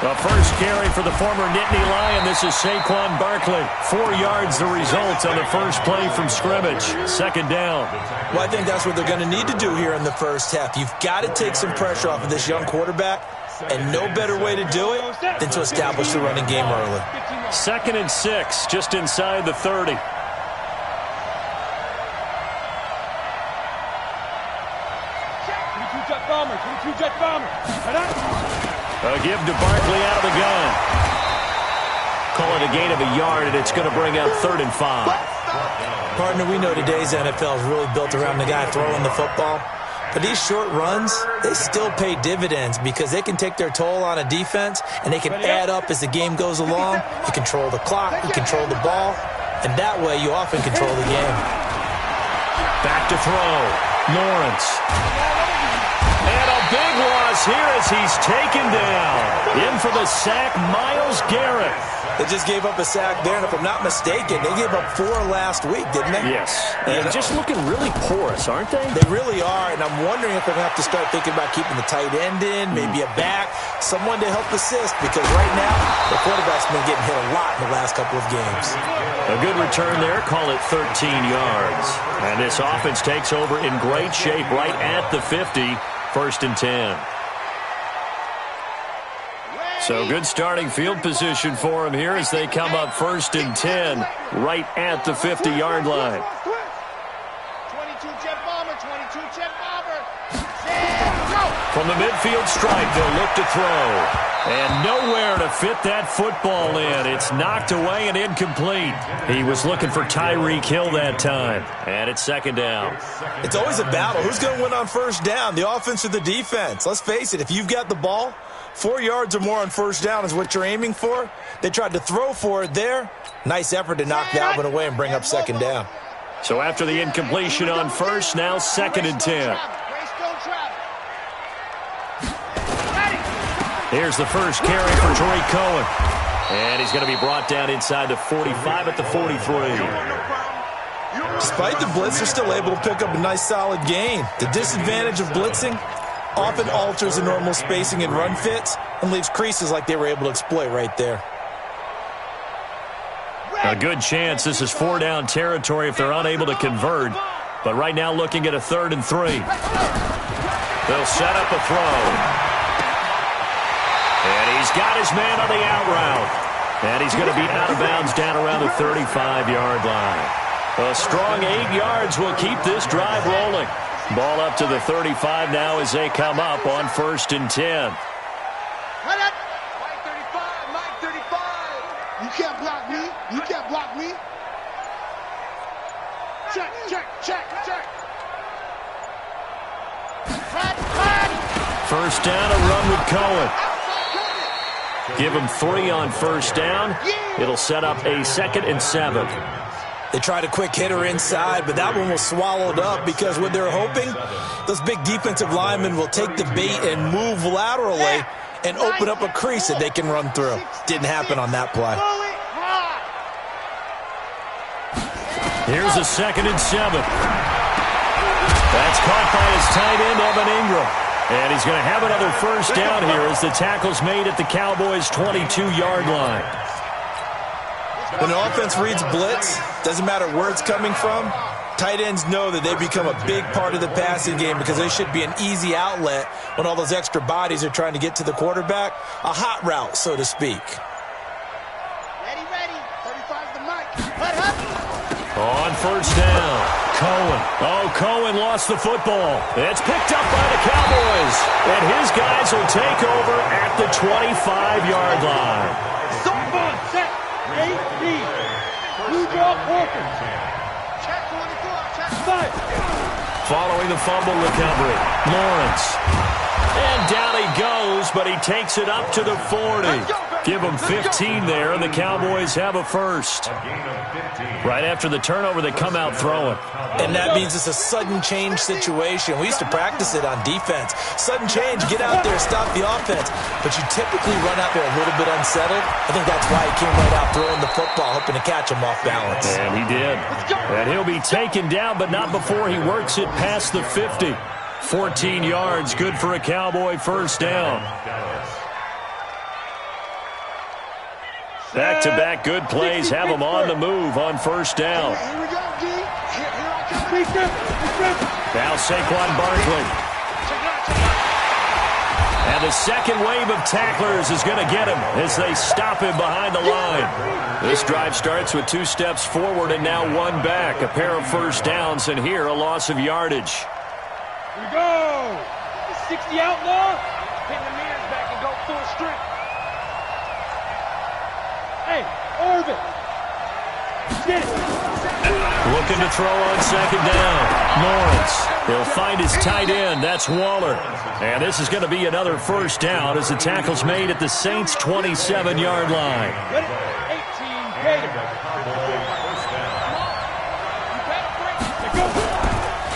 The first carry for the former Nittany Lion. This is Saquon Barkley. 4 yards the result on the first play from scrimmage. Second down. Well, I think that's what they're going to need to do here in the first half. You've got to take some pressure off of this young quarterback, and no better way to do it than to establish the running game early. 2nd and 6, just inside the 30. A give to Barkley out of the gun. Call it a gain of a yard, and it's going to bring up 3rd and 5. Partner, we know today's NFL is really built around the guy throwing the football. But these short runs, they still pay dividends because they can take their toll on a defense, and they can add up as the game goes along. You control the clock, you control the ball, and that way you often control the game. Back to throw. Lawrence. And a big loss here as he's taken down. In for the sack, Myles Garrett. They just gave up a sack there, and if I'm not mistaken, they gave up 4 last week, didn't they? Yes. And just looking really porous, aren't they? They really are, and I'm wondering if they're going to have to start thinking about keeping the tight end in, maybe a back, someone to help assist, because right now, the quarterback's been getting hit a lot in the last couple of games. A good return there, call it 13 yards. And this offense takes over in great shape right at the 50, 1st and 10. So good starting field position for him here as they come up 1st and 10 right at the 50-yard line. 22 jet bomber, 22 jet bomber. From the midfield stripe, they'll look to throw. And nowhere to fit that football in. It's knocked away and incomplete. He was looking for Tyreek Hill that time. And it's 2nd down. It's always a battle. Who's going to win on 1st down, the offense or the defense? Let's face it, if you've got the ball, 4 yards or more on 1st down is what you're aiming for. They tried to throw for it there. Nice effort to knock that one away and bring up 2nd down. So after the incompletion on 1st, now 2nd and 10. Here's the first carry for Tariq Cohen. And he's going to be brought down inside the 45 at the 43. Despite the blitz, they're still able to pick up a nice solid gain. The disadvantage of blitzing often alters the normal spacing and run fits and leaves creases like they were able to exploit right there. A good chance this is 4-down territory if they're unable to convert. But right now looking at a 3rd and 3. They'll set up a throw. And he's got his man on the out route. And he's going to be out of bounds down around the 35-yard line. A strong 8 yards will keep this drive rolling. Ball up to the 35 now as they come up on 1st and 10. Mike 35, Mike 35. You can't block me. You can't block me. Check, check, check, check. 1st down, a run with Cohen. Give him 3 on 1st down. It'll set up a 2nd and 7. They tried a quick hitter inside, but that one was swallowed up because what they're hoping, those big defensive linemen will take the bait and move laterally and open up a crease that they can run through. Didn't happen on that play. Here's a 2nd and 7. That's caught by his tight end, Evan Ingram. And he's going to have another 1st down here as the tackle's made at the Cowboys' 22-yard line. When the offense reads blitz, doesn't matter where it's coming from, tight ends know that they become a big part of the passing game because they should be an easy outlet when all those extra bodies are trying to get to the quarterback. A hot route, so to speak. Ready, ready. 35's the mic. On 1st down, Cohen. Oh, Cohen lost the football. It's picked up by the Cowboys. And his guys will take over at the 25-yard line. Someone set. AP. Blue ball Porker. Check 24. Check 5. Following the fumble recovery, Lawrence. And down he goes, but he takes it up to the 40. Give him 15 there, and the Cowboys have a 1st. Right after the turnover, they come out throwing. And that means it's a sudden change situation. We used to practice it on defense. Sudden change, get out there, stop the offense. But you typically run out there a little bit unsettled. I think that's why he came right out throwing the football, hoping to catch him off balance. And he did. And he'll be taken down, but not before he works it past the 50. 14 yards, good for a Cowboy 1st down. Back-to-back good plays have them on the move on first down. Here we go, D. Here I come. Now Saquon Barkley. And the second wave of tacklers is going to get him as they stop him behind the line. This drive starts with 2 steps forward and now 1 back. A pair of first downs, and here a loss of yardage. Here we go. 60 outlaw. Pin the meters back and go full strength. Hey, Orvin. Get it. Looking to throw on second down. Lawrence. He'll find his tight end. That's Waller. And this is going to be another first down as the tackle's made at the Saints' 27-yard line. 18 Gator.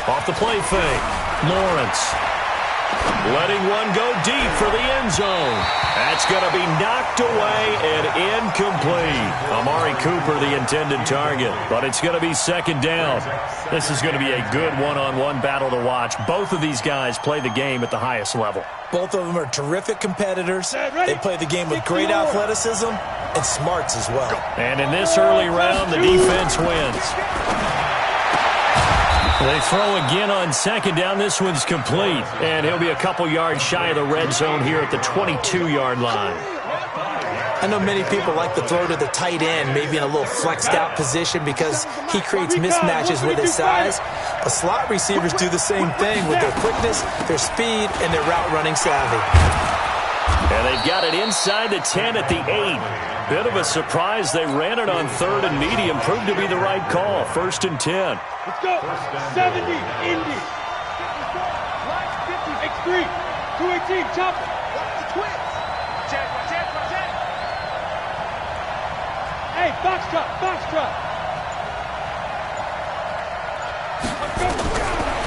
Off the play fake. Lawrence. Letting one go deep for the end zone. That's going to be knocked away and incomplete. Amari Cooper, the intended target, but it's going to be second down. This is going to be a good one-on-one battle to watch. Both of these guys play the game at the highest level. Both of them are terrific competitors. They play the game with great athleticism and smarts as well. And in this early round, the defense wins. They throw again on second down. This one's complete. And he'll be a couple yards shy of the red zone here at the 22-yard line. I know many people like to throw to the tight end, maybe in a little flexed out position because he creates mismatches with his size. But slot receivers do the same thing with their quickness, their speed, and their route running savvy. And they've got it inside the 10 at the 8. Bit of a surprise. They ran it on third and medium. Proved to be the right call. First and 10. Let's go. 70, Indy. X3, 218, chopper. Watch the twins. Watch it. Hey, box truck.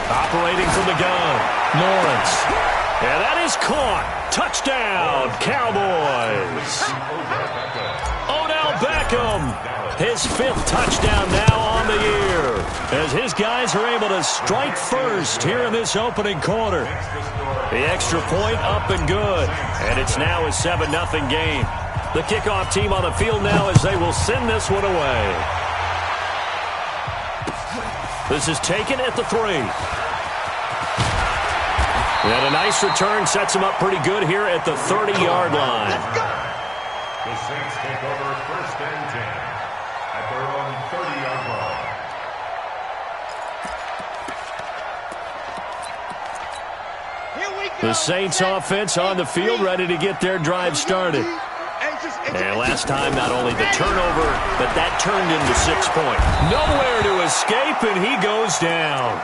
Operating from the gun. Lawrence. And that is caught. Touchdown, Cowboys. Odell Beckham. His 5th touchdown now on the year as his guys are able to strike first here in this opening quarter. The extra point up and good. And it's now a 7-0 game. The kickoff team on the field now as they will send this one away. This is taken at the 3. And a nice return sets him up pretty good here at the 30-yard line. The Saints take over first and 10 at their own 30-yard line. The Saints offense on the field ready to get their drive started. And last time, not only the turnover, but that turned into 6 points. Nowhere to escape, and he goes down.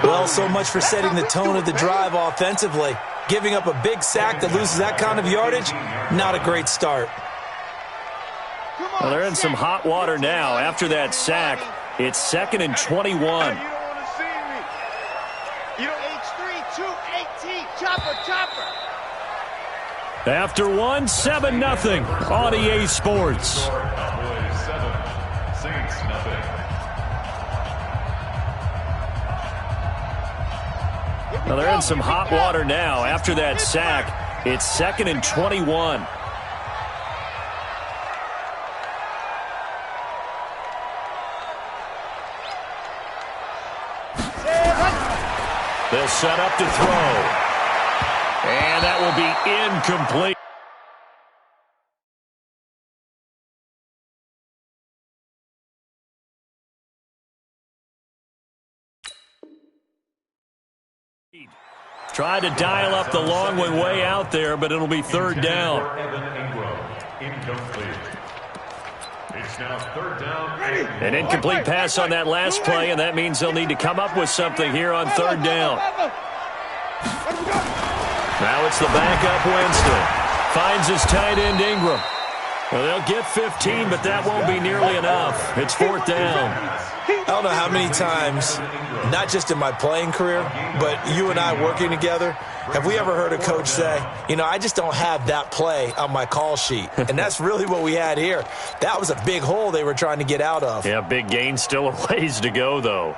Well, so much for setting the tone of the drive offensively. Giving up a big sack that loses that kind of yardage, not a great start. Well, they're in some hot water now. After that sack, it's 2nd and 21. You don't want to see me. You know, H3, 218, chopper. After 1, 7-0 on EA Sports. Cowboys 7, Saints nothing. Well, they're in some hot water now. After that sack, it's 2nd and 21. They'll set up to throw. And that will be incomplete. Tried to dial up the long one way out there, but it'll be 3rd down. Incomplete. It's now 3rd down. An incomplete pass on that last play, and that means they'll need to come up with something here on 3rd down. Now it's the backup Winston. Finds his tight end Ingram. Well, they'll get 15, but that won't be nearly enough. It's 4th down. I don't know how many times, not just in my playing career, but you and I working together, have we ever heard a coach say, you know, I just don't have that play on my call sheet. And that's really what we had here. That was a big hole they were trying to get out of. Yeah, big gain, still a ways to go, though.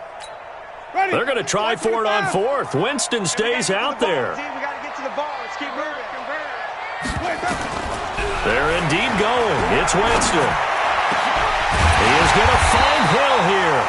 They're going to try for it on 4th. Winston stays out there. We got to get to the ball. Let's keep moving. They're indeed going. it's Winston. He is going to find Hill here.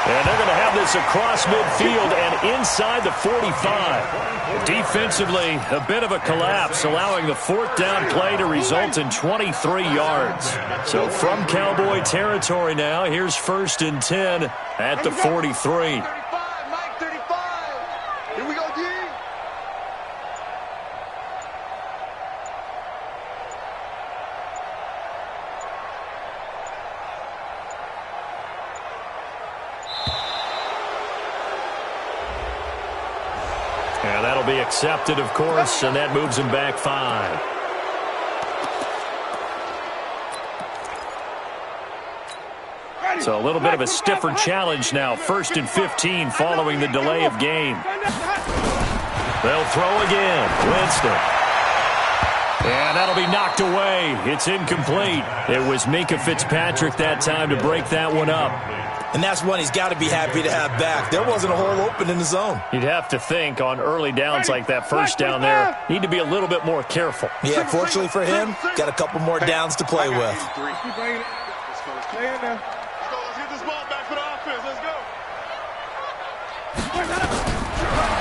And they're going to have this across midfield and inside the 45. Defensively, a bit of a collapse, allowing the fourth down play to result in 23 yards. So from Cowboy territory now, here's 1st and 10 at the 43. And that'll be accepted, of course, and that moves him back 5. So a little bit of a stiffer challenge now. 1st and 15 following the delay of game. They'll throw again. Winston. And that'll be knocked away. It's incomplete. It was Minka Fitzpatrick that time to break that one up. And that's one he's got to be happy to have back. There wasn't a hole open in the zone. You'd have to think on early downs like that first down there, need to be a little bit more careful. Yeah, fortunately for him, got a couple more downs to play with.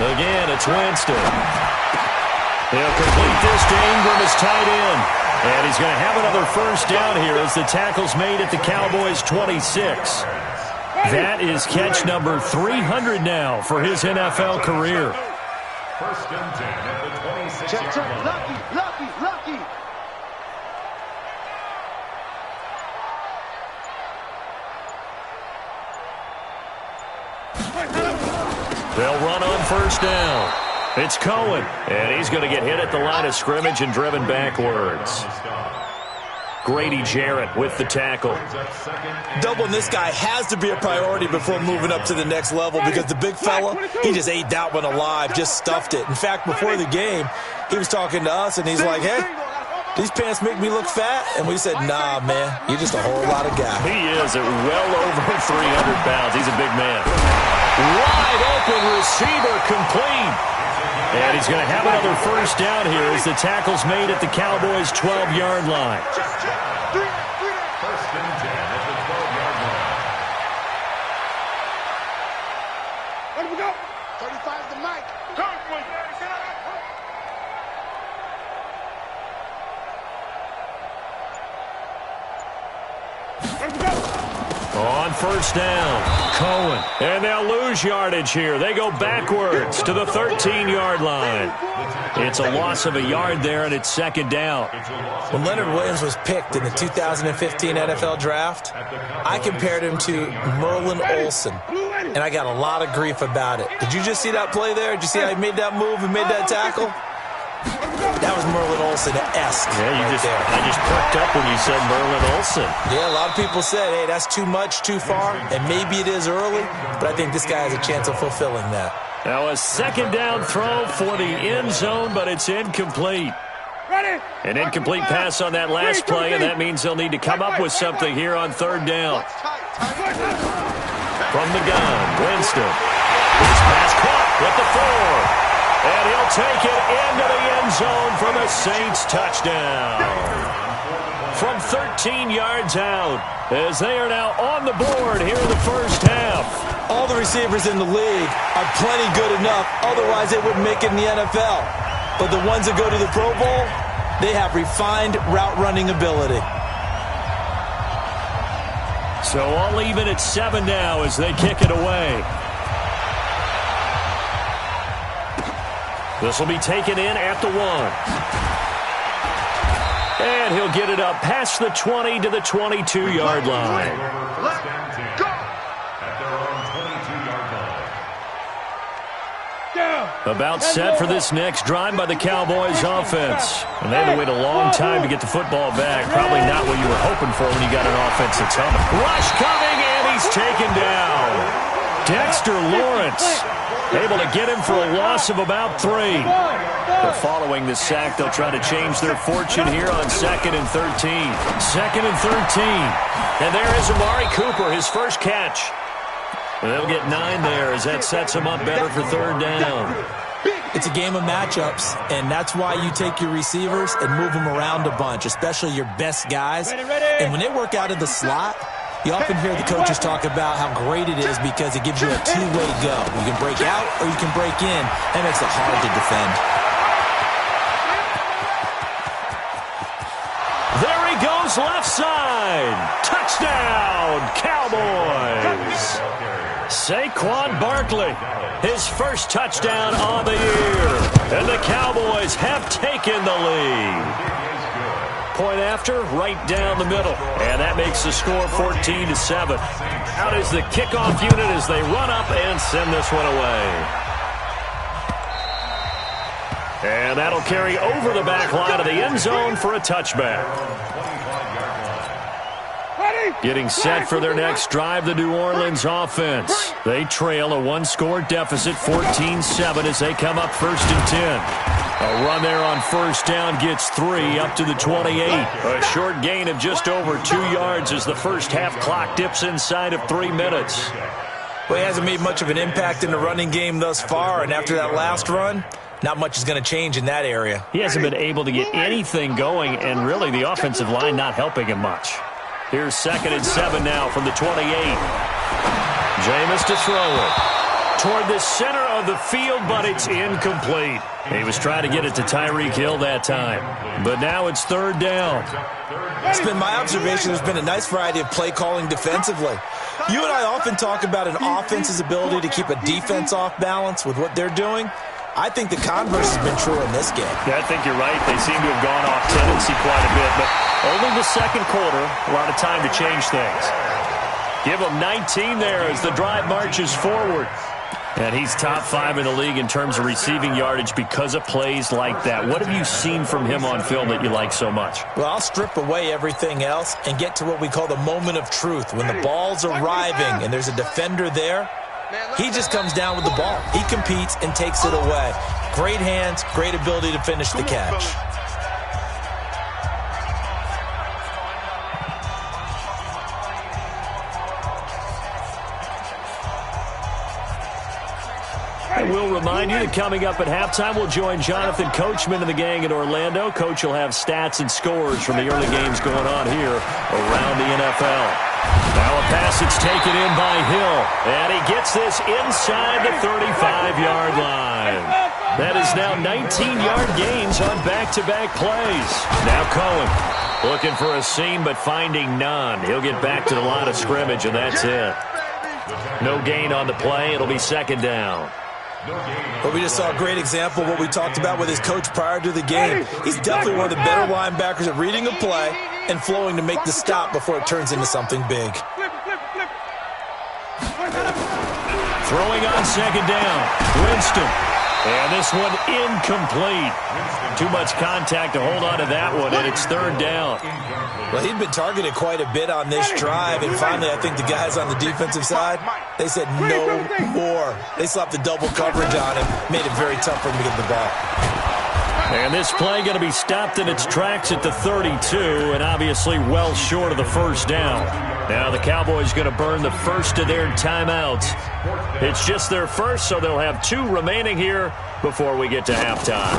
Again, it's Winston. He'll complete this to Ingram as tight end. And he's going to have another first down here as the tackle's made at the Cowboys' 26. That is catch number 300 now for his NFL career. 1st and 10 at the 26-yard line. Lucky. They'll run on first down. It's Cohen, and he's going to get hit at the line of scrimmage and driven backwards. Grady Jarrett with the tackle. Doubling this guy has to be a priority before moving up to the next level because the big fella, he just ate that one alive, just stuffed it. In fact, before the game, he was talking to us, and he's like, hey, these pants make me look fat. And we said, nah, man, you're just a whole lot of guy. He is at well over 300 pounds. He's a big man. Wide open receiver complete. And he's going to have another first down here as the tackle's made at the Cowboys' 12-yard line. 1st and 10 at the 12-yard line. Where do we go? 35 is the mic. On first down, Cohen. And they'll lose yardage here. They go backwards to the 13-yard line. It's a loss of a yard there, and it's 2nd down. When Leonard Williams was picked in the 2015 NFL Draft, I compared him to Merlin Olsen, and I got a lot of grief about it. Did you just see that play there? Did you see how he made that move and made that tackle? That was Merlin Olsen-esque. Yeah, I just perked up when you said Merlin Olsen. Yeah, a lot of people said, hey, that's too much, too far, and maybe it is early, but I think this guy has a chance of fulfilling that. Now a 2nd down throw for the end zone, but it's incomplete. An incomplete pass on that last play, and that means they'll need to come up with something here on 3rd down. From the gun, Winston. This pass caught with the 4. And he'll take it into the end zone for the Saints touchdown. From 13 yards out, as they are now on the board here in the first half. All the receivers in the league are plenty good enough, otherwise they wouldn't make it in the NFL. But the ones that go to the Pro Bowl, they have refined route running ability. So all even at 7 now as they kick it away. This will be taken in at the 1. And he'll get it up past the 20 to the 22-yard line. First and 10 at their own 22-yard line. About set for this next drive by the Cowboys offense. And they had to wait a long time to get the football back. Probably not what you were hoping for when you got an offense that's humming. Rush coming, and he's taken down. Dexter Lawrence able to get him for a loss of about 3. But following the sack, they'll try to change their fortune here on 2nd and 13. 2nd and 13. And there is Amari Cooper, his first catch. And they'll get 9 there as that sets him up better for 3rd down. It's a game of matchups, and that's why you take your receivers and move them around a bunch, especially your best guys. And when they work out of the slot, you often hear the coaches talk about how great it is because it gives you a two-way go. You can break out or you can break in. That makes it hard to defend. There he goes, left side. Touchdown, Cowboys. Saquon Barkley, his first touchdown on the year. And the Cowboys have taken the lead. Point after, right down the middle. And that makes the score 14-7. Out is the kickoff unit as they run up and send this one away. And that'll carry over the back line of the end zone for a touchback. Getting set for their next drive, the New Orleans offense. They trail a one-score deficit, 14-7, as they come up 1st and 10. A run there on first down gets 3 up to the 28. A short gain of just over 2 yards as the first half clock dips inside of 3 minutes. Well, he hasn't made much of an impact in the running game thus far, and after that last run, not much is going to change in that area. He hasn't been able to get anything going, and really the offensive line not helping him much. Here's 2nd and 7 now from the 28. Jameis to throw it. Toward the center of the field, but it's incomplete. He was trying to get it to Tyreek Hill that time. But now it's 3rd down. It's been my observation there's been a nice variety of play calling defensively. You and I often talk about an offense's ability to keep a defense off balance with what they're doing. I think the converse has been true in this game. Yeah, I think you're right. They seem to have gone off tendency quite a bit, but only the second quarter, a lot of time to change things. Give them 19 there as the drive marches forward. And he's top 5 in the league in terms of receiving yardage because of plays like that. What have you seen from him on film that you like so much? Well, I'll strip away everything else and get to what we call the moment of truth. When the ball's arriving and there's a defender there, he just comes down with the ball. He competes and takes it away. Great hands, great ability to finish the catch. And we'll remind you that coming up at halftime, we'll join Jonathan Coachman and the gang in Orlando. Coach will have stats and scores from the early games going on here around the NFL. Now a pass that's taken in by Hill. And he gets this inside the 35-yard line. That is now 19-yard gains on back-to-back plays. Now Cohen looking for a seam but finding none. He'll get back to the line of scrimmage, and that's it. No gain on the play. It'll be 2nd down. But we just saw a great example of what we talked about with his coach prior to the game. He's definitely one of the better linebackers at reading a play and flowing to make the stop before it turns into something big. Throwing on 2nd down. Winston. And this one incomplete. Too much contact to hold on to that one, and it's 3rd down. Well, he'd been targeted quite a bit on this drive, and finally I think the guys on the defensive side, they said no more. They slapped the double coverage on him, made it very tough for him to get the ball. And this play going to be stopped in its tracks at the 32, and obviously well short of the 1st down. Now the Cowboys going to burn the first of their timeouts. It's just their first, so they'll have 2 remaining here before we get to halftime.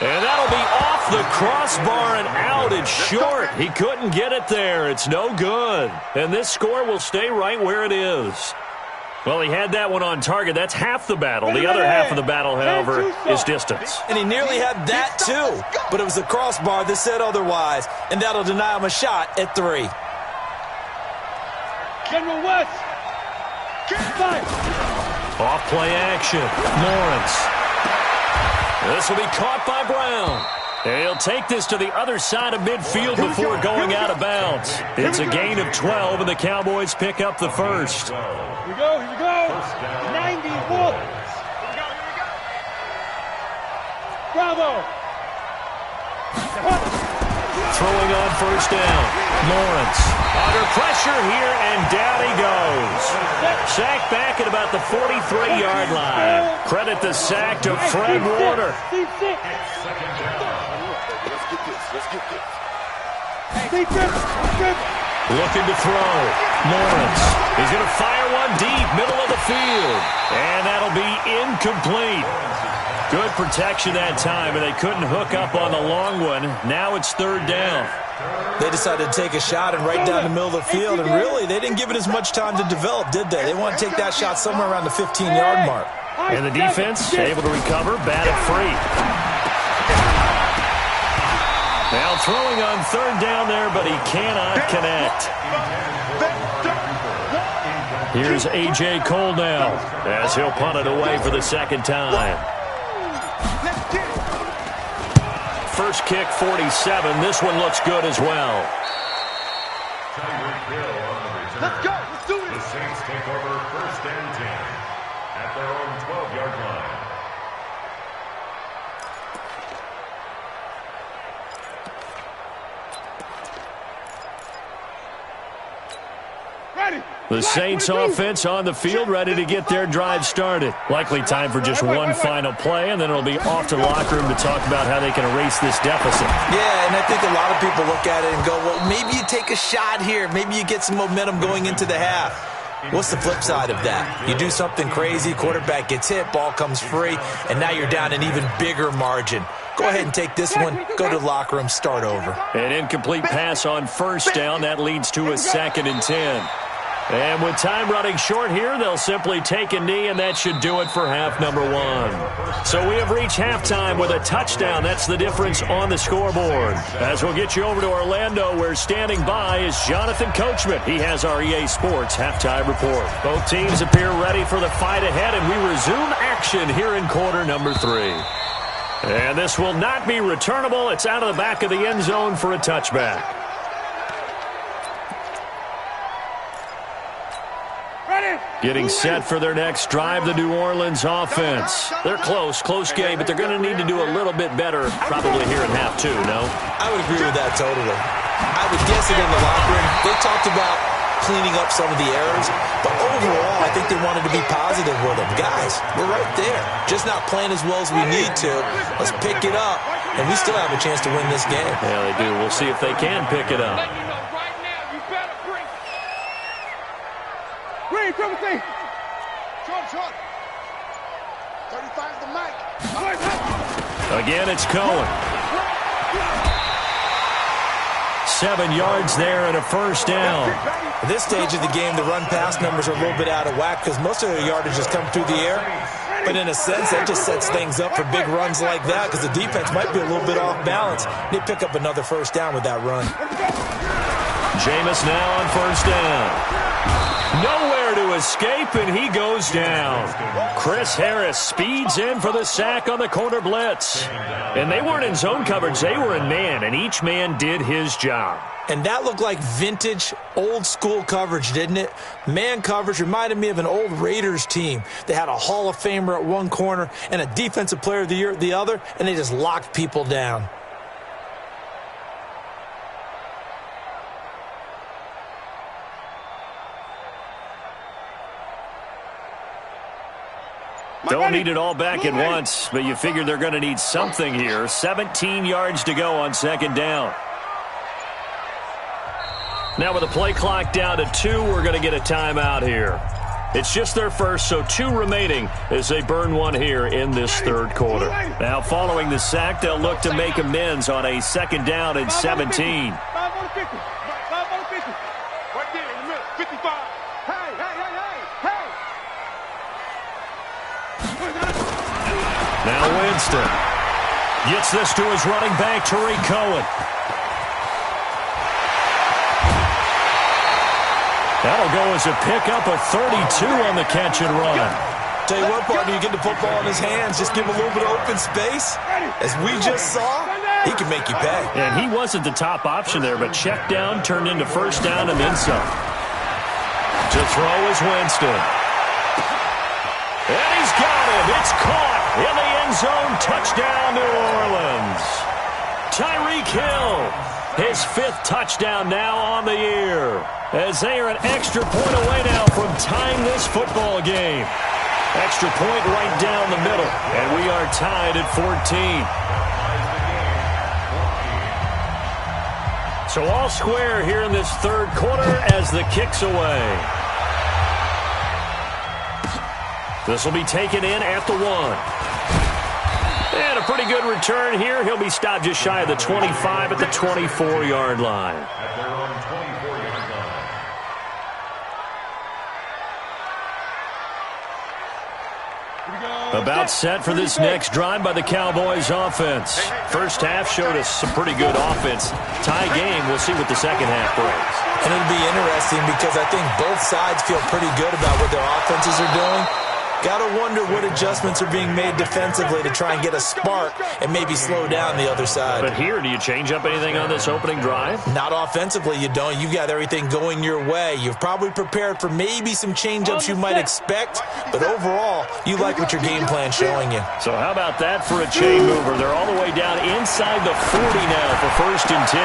And that'll be off the crossbar and out. It's short. He couldn't get it there. It's no good. And this score will stay right where it is. Well, he had that one on target. That's half the battle. The other half of the battle, however, is distance. And he nearly had that, too. But it was the crossbar that said otherwise. And that'll deny him a shot at 3. General West. Off play action. Lawrence. This will be caught by Brown. He'll take this to the other side of midfield before going out of bounds. It's a gain of 12, and the Cowboys pick up the first. Here we go, here we go. 90 bullets. Bravo. Throwing on first down. Lawrence under pressure here, and down he goes. Sacked back at about the 43-yard line. Credit the sack to Fred Warner. Let's get this. Looking to throw. Lawrence. He's going to fire one deep, middle of the field. And that'll be incomplete. Good protection that time, and they couldn't hook up on the long one. Now it's third down. They decided to take a shot and right down the middle of the field, and really, they didn't give it as much time to develop, did they? They want to take that shot somewhere around the 15-yard mark. And the defense able to recover, batted free. Now throwing on third down there, but he cannot connect. Here's A.J. Cole now, as he'll punt it away for the second time. First kick, 47. This one looks good as well. Let's go. Let's do The this. Saints take over first and 10 at their own 12-yard line. Ready. The Saints offense on the field, ready to get their drive started. Likely time for just one final play, and then it'll be off to the locker room to talk about how they can erase this deficit. Yeah, and I think a lot of people look at it and go, well, maybe you take a shot here. Maybe you get some momentum going into the half. What's the flip side of that? You do something crazy, quarterback gets hit, ball comes free, and now you're down an even bigger margin. Go ahead and take this one, go to the locker room, start over. An incomplete pass on first down. That leads to a 2nd and 10. And with time running short here, they'll simply take a knee, and that should do it for half number one. So we have reached halftime with a touchdown. That's the difference on the scoreboard. As we'll get you over to Orlando, where standing by is Jonathan Coachman. He has our EA Sports halftime report. Both teams appear ready for the fight ahead, and we resume action here in quarter number 3. And this will not be returnable. It's out of the back of the end zone for a touchback. Getting set for their next drive, the New Orleans offense. They're close game, but they're going to need to do a little bit better probably here in half 2, no? I would agree with that totally. I would guess it in the locker room. They talked about cleaning up some of the errors, but overall, I think they wanted to be positive with them. Guys, we're right there. Just not playing as well as we need to. Let's pick it up, and we still have a chance to win this game. Yeah, they do. We'll see if they can pick it up. Green, triple T. Short. 35's the mic. Again, it's Cohen. 7 yards there and a first down. At this stage of the game, the run-pass numbers are a little bit out of whack because most of their yardage has come through the air. But in a sense, that just sets things up for big runs like that because the defense might be a little bit off balance. They pick up another first down with that run. Jameis now on first down. Nowhere to escape, and he goes down. Chris Harris speeds in for the sack on the corner blitz. And they weren't in zone coverage. They were in man, and each man did his job. And that looked like vintage, old-school coverage, didn't it? Man coverage reminded me of an old Raiders team. They had a Hall of Famer at one corner and a Defensive Player of the Year at the other, and they just locked people down. Don't need it all back at once, but you figure they're going to need something here. 17 yards to go on second down. Now with the play clock down to 2, we're going to get a timeout here. It's just their first, so 2 remaining as they burn one here in this third quarter. Now following the sack, they'll look to make amends on a second down and 17. 5 on 50. 5 on 50. Right there in the middle. 55. Hey. Now Winston gets this to his running back, Tariq Cohen. That'll go as a pickup of 32 on the catch and run. Tell you what, partner, you get the football in his hands, just give him a little bit of open space. As we just saw, he can make you pay. And he wasn't the top option there, but check down turned into first down and then some. To throw is Winston. And he's got it. It's caught in the end zone. Touchdown, New Orleans. Tyreek Hill, his 5th touchdown now on the year, as they are an extra point away now from tying this football game. Extra point right down the middle, and we are tied at 14. So all square here in this third quarter as the kick's away. This will be taken in at the 1. And a pretty good return here. He'll be stopped just shy of the 25 at the 24-yard line. At their own 24-yard line. About set for this next drive by the Cowboys offense. First half showed us some pretty good offense. Tie game, we'll see what the second half brings. And it'll be interesting because I think both sides feel pretty good about what their offenses are doing. Gotta wonder what adjustments are being made defensively to try and get a spark and maybe slow down the other side. But here, do you change up anything on this opening drive? Not offensively, you don't. You've got everything going your way. You've probably prepared for maybe some change-ups you might expect, but overall, you like what your game plan's showing you. So how about that for a chain mover? They're all the way down inside the 40 now for 1st and 10.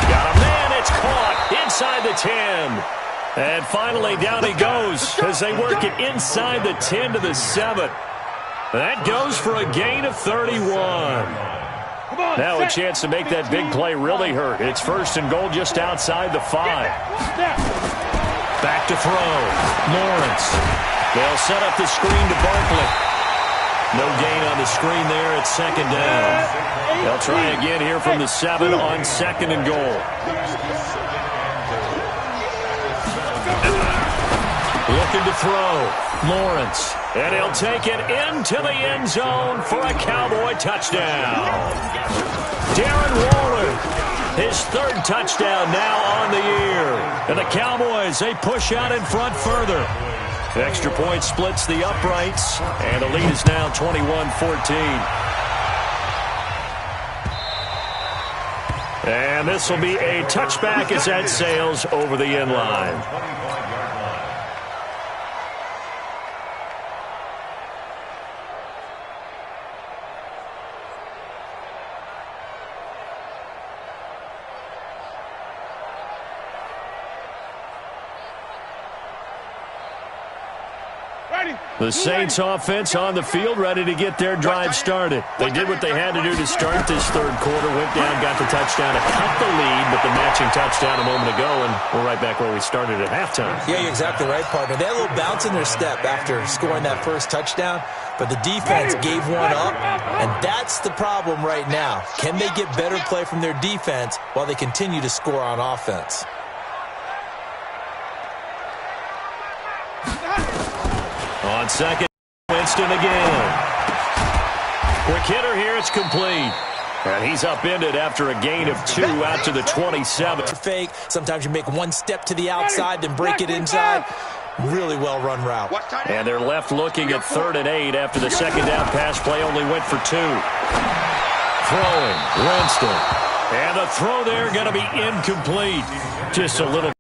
Got a man, it's caught inside the 10. And finally, down he goes as they work it inside the 10 to the 7. That goes for a gain of 31. Now a chance to make that big play really hurt. It's 1st and goal just outside the 5. Back to throw. Lawrence. They'll set up the screen to Barkley. No gain on the screen there at 2nd down. They'll try again here from the 7 on 2nd and goal. Looking to throw. Lawrence. And he'll take it into the end zone for a Cowboy touchdown. Darren Waller, his 3rd touchdown now on the year. And the Cowboys, they push out in front further. Extra point splits the uprights. And the lead is now 21-14. And this will be a touchback as that sails over the end line. The Saints offense on the field, ready to get their drive started. They did what they had to do to start this third quarter, went down, got the touchdown to cut the lead, but the matching touchdown a moment ago, and we're right back where we started at halftime. Yeah, you're exactly right, partner. They had a little bounce in their step after scoring that first touchdown, but the defense gave one up, and that's the problem right now. Can they get better play from their defense while they continue to score on offense? On 2nd, Winston again. Quick hitter here, it's complete. And he's upended after a gain of 2 out to the 27. Fake. Sometimes you make one step to the outside, then break it inside. Really well-run route. And they're left looking at 3rd and 8 after the 2nd down pass play only went for 2. Throwing, Winston. And the throw there going to be incomplete. Just a little.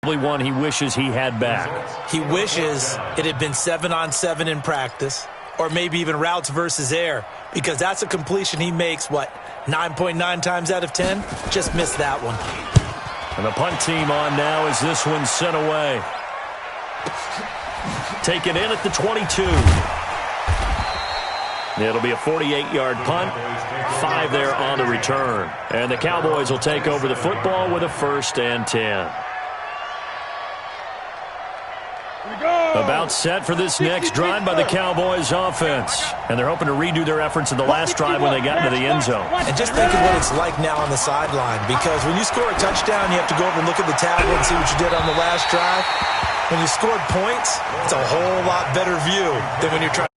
One he wishes he had back. He wishes it had been 7-on-7 in practice, or maybe even routes versus air, because that's a completion he makes, 9.9 times out of 10? Just missed that one. And the punt team on now as this one's sent away. Taken in at the 22. It'll be a 48-yard punt. 5 there on the return. And the Cowboys will take over the football with a 1st and 10. About set for this next drive by the Cowboys offense. And they're hoping to redo their efforts in the last drive when they got into the end zone. And just think of what it's like now on the sideline, because when you score a touchdown, you have to go over and look at the tablet and see what you did on the last drive. When you scored points, it's a whole lot better view than when you're trying